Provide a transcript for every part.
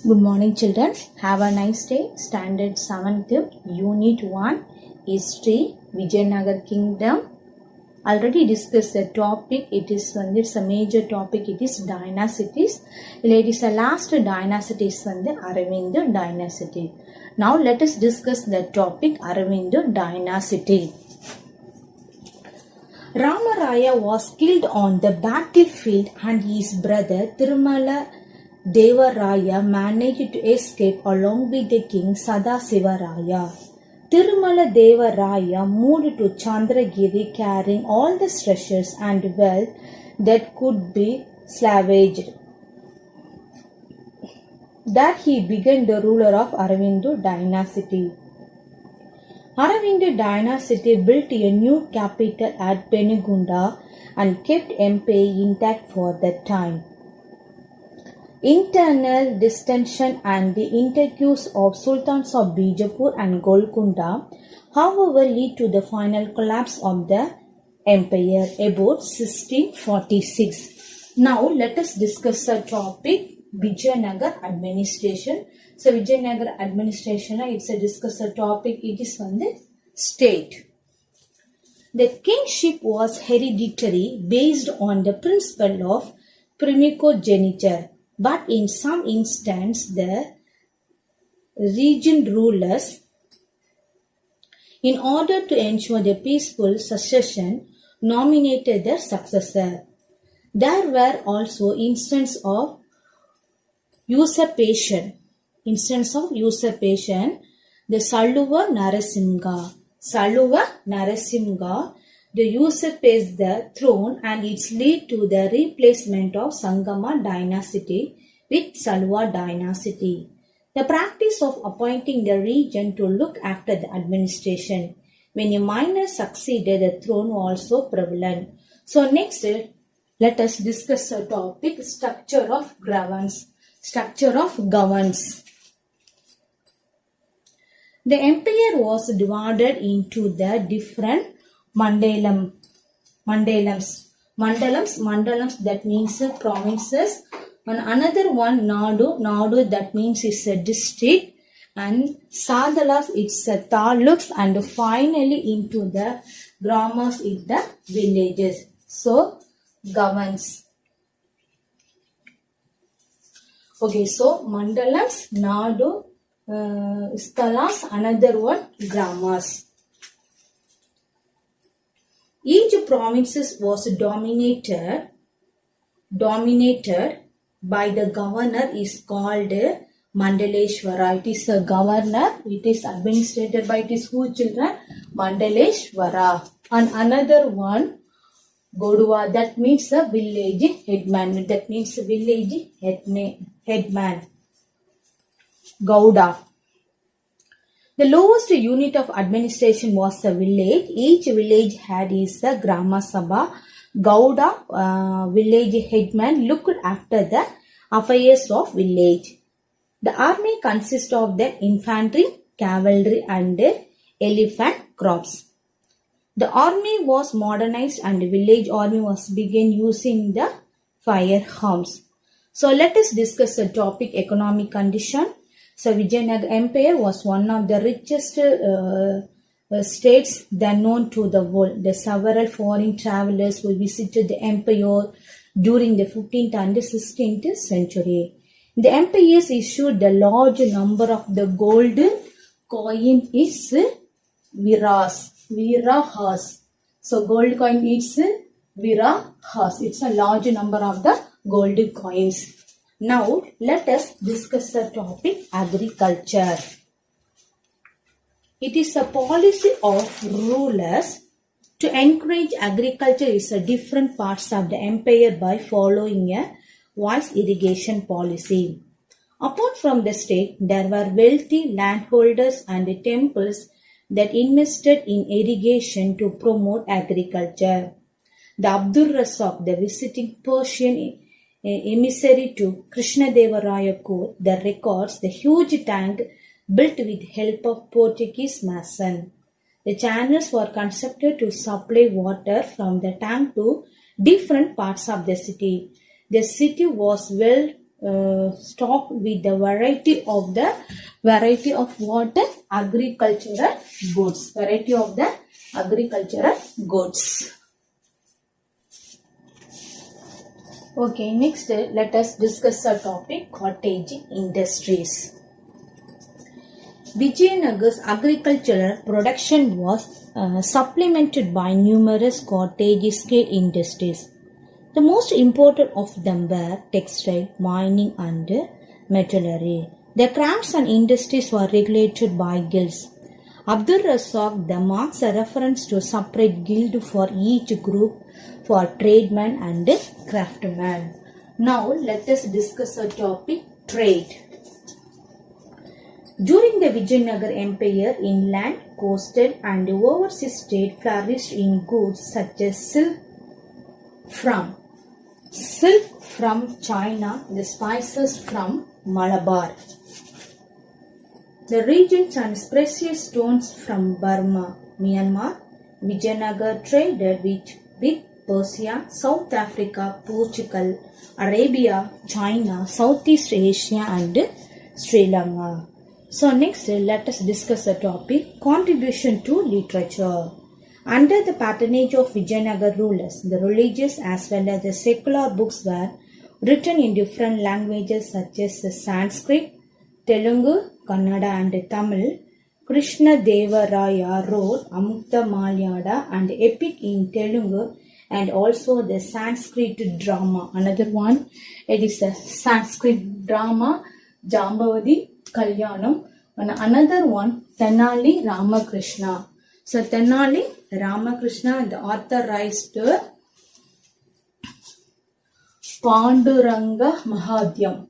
Good morning, children. Have a nice day. Standard 7th, Unit 1, History, Vijayanagar Kingdom. Already discussed the topic. It's a major topic. It is dynasties. It is the last dynasties the Aravinda dynasty. Now let us discuss the topic Aravinda dynasty. Ramaraya was killed on the battlefield and his brother Tirumala Devaraya managed to escape along with the king Sadasivaraya. Tirumala Devaraya moved to Chandragiri carrying all the treasures and wealth that could be salvaged. That he became the ruler of Aravinda dynasty. Aravinda dynasty built a new capital at Penigunda and kept MP intact for that time. Internal distension and the interviews of Sultans of Bijapur and Golconda, however, lead to the final collapse of the empire about 1646. Now, let us discuss the topic Vijayanagar administration. So, Vijayanagar administration, it's a discuss the topic. It is from the state. The kingship was hereditary based on the principle of primogeniture. But in some instances, the region rulers, in order to ensure the peaceful succession, nominated their successor. There were also instances of usurpation. The Saluva Narasimha, the usurpates the throne and it leads to the replacement of Sangama dynasty with Saluva dynasty. The practice of appointing the regent to look after the administration when a minor succeeded the throne also prevalent. So next, let us discuss the topic structure of governance. The empire was divided into the different mandalams, that means provinces, and another one Nadu that means it's a district, and Sadalas it's a taluks, and finally into the gramas it's the villages. So governs. Okay, so mandalams, Nadu, Stalas, another one gramas. Each province was dominated by the governor is called Mandaleshwara. It is a governor. It is administered by its who children? Mandaleshwara. And another one, Godua. That means a village headman. Gauda. The lowest unit of administration was a village. Each village had its Grama Sabha. Gauda, village headman, looked after the affairs of village. The army consists of the infantry, cavalry and elephant crops. The army was modernized and the village army was began using the firearms. So let us discuss the topic economic condition. So Vijayanagar Empire was one of the richest states then known to the world. The several foreign travelers who visited the empire during the 15th and 16th century. The empire issued a large number of the gold coin is virahas. So gold coin is virahas. It's a large number of the gold coins. Now, let us discuss the topic agriculture. It is a policy of rulers to encourage agriculture in different parts of the empire by following a wise irrigation policy. Apart from the state, there were wealthy landholders and temples that invested in irrigation to promote agriculture. The Abdur Razzaq, the visiting Persian emissary to Krishnadevaraya court, that records the huge tank built with help of Portuguese mason. The channels were constructed to supply water from the tank to different parts of the city. The city was well stocked with the variety of what agricultural goods. Variety of the agricultural goods. Okay, next let us discuss a topic, cottage industries. Vijayanagar's agricultural production was supplemented by numerous cottage scale industries. The most important of them were textile, mining and metallurgy. The crafts and industries were regulated by guilds. Abdul Razak then marks a reference to a separate guild for each group for tradesmen and craftsmen. Now let us discuss a topic, trade. During the Vijayanagar Empire, inland, coastal and overseas trade flourished in goods such as silk from China, the spices from Malabar, the regions and precious stones from Burma, Myanmar. Vijayanagar traded with Persia, South Africa, Portugal, Arabia, China, Southeast Asia and Sri Lanka. So next let us discuss the topic, contribution to literature. Under the patronage of Vijayanagar rulers, the religious as well as the secular books were written in different languages such as Sanskrit, Telugu, Kannada and Tamil. Krishna Deva Raya wrote Amukta Malyada and epic in Telugu and also the Sanskrit drama. Another one, it is a Sanskrit drama, Jambavati Kalyanam, and another one, Tenali Ramakrishna. So Tenali Ramakrishna and authorized Panduranga Mahatyam.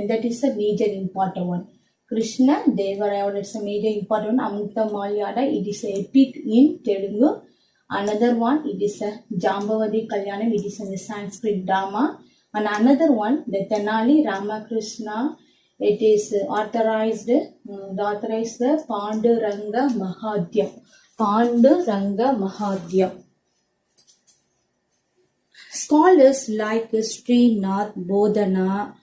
That is a major important one. Krishna Deva Raya, it's a major important one. Amukta Malyada, it is a epic in Telugu. Another one, it is a Jambavati Kalyanam, it is a Sanskrit drama. And another one, the Tenali Ramakrishna, it is authorized the Panduranga Mahatyam. Scholars like Srinath Bodhana,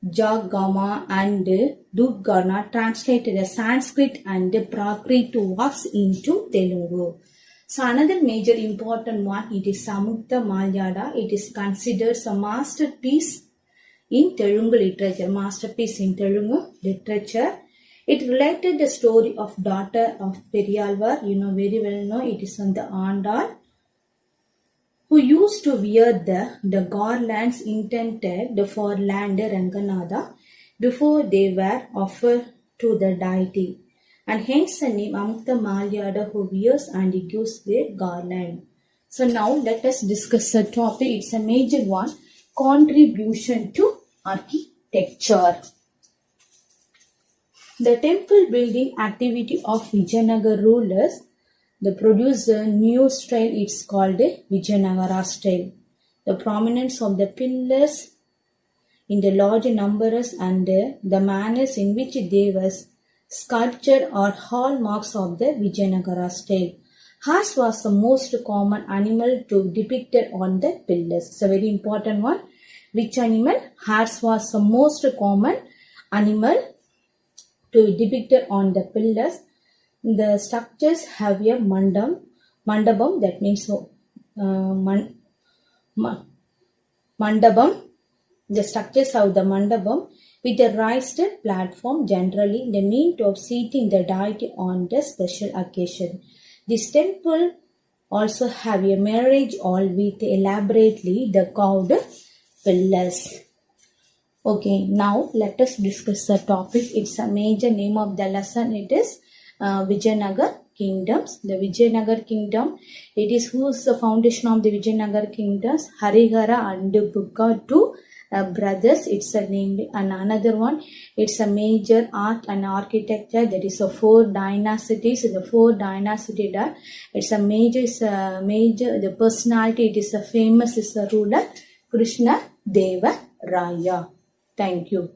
Jagama and Durgana translated the Sanskrit and Prakrit works into Telugu. So another major important one, it is Samukta Malyada. It is considered a masterpiece in Telugu literature. It related the story of daughter of Periyalvar. You know very well know it is on the Andal, who used to wear the garlands intended for land Ranganatha before they were offered to the deity. And hence the name Amukta Malyada, who wears and gives their garland. So now let us discuss the topic. It's a major one, contribution to architecture. The temple building activity of Vijayanagar rulers, the producer new style, it's called a Vijayanagara style. The prominence of the pillars in the large numbers and the manners in which they were sculptured are hallmarks of the Vijayanagara style. Horse was the most common animal to depicted on the pillars. It's a very important one. Which animal? Horse was the most common animal to depicted on the pillars. The structures have a mandabam, that means mandabam. The structures have the mandabam with a raised platform, generally the means of seating the deity on the special occasion. This temple also have a marriage hall with elaborately carved pillars. Okay, now let us discuss the topic. It's a major name of the lesson. It is Vijayanagar kingdoms. The Vijayanagar kingdom, it is who's the foundation of the Vijayanagar kingdoms? Harihara and Bukka, two brothers. It's a name. And another one, it's a major art and architecture. There is a 4 dynasties. The 4 dynasties. It's a major. The personality. It is a famous. Is a ruler Krishna Deva Raya. Thank you.